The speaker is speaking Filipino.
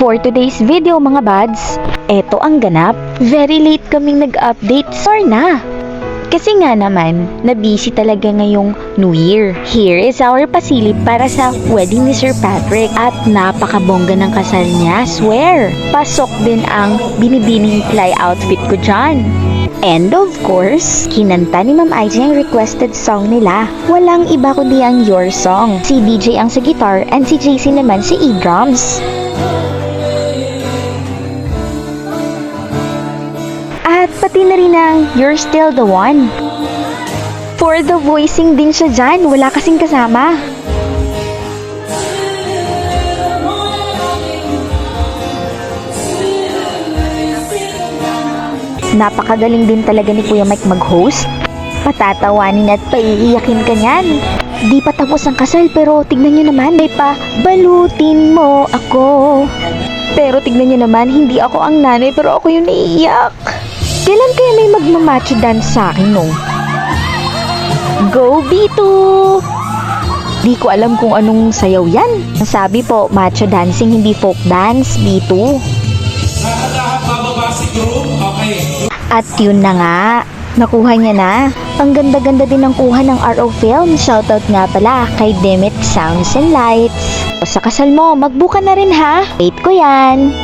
For today's video mga buds, eto ang ganap. Very late kaming nag-update, sorry na. Kasi nga naman, na-busy talaga ngayong New Year. Here is our pasilip para sa wedding ni Sir Patrick. At napakabongga ng kasal niya, swear. Pasok din ang binibining fly outfit ko dyan. And of course, kinanta ni Ma'am Aizee ang requested song nila. Walang iba kundi ang Your Song. Si DJ ang sa guitar and si JC naman si E-drums. At pati na rin ang You're Still the One. For the voicing din siya dyan, wala kasing kasama. Napakagaling din talaga ni Kuya Mike mag-host. Patatawanin at paiiyakin ka niyan. Di pa tapos ang kasal pero tignan nyo naman, may pa balutin mo ako. Pero tignan nyo naman, hindi ako ang nanay pero ako yung naiiyak. Kailan kaya may magmamacho dance sa akin, no? Go B2! Di ko alam kung anong sayaw yan. Sabi po, macho dancing, hindi folk dance, B2. Lahat bababa si group, okay. At yun na nga, nakuha niya na. Ang ganda-ganda din ng kuha ng RO Film. Shoutout nga pala kay Demet Sounds and Lights. Sa kasal mo, magbuka na rin ha. Wait ko yan.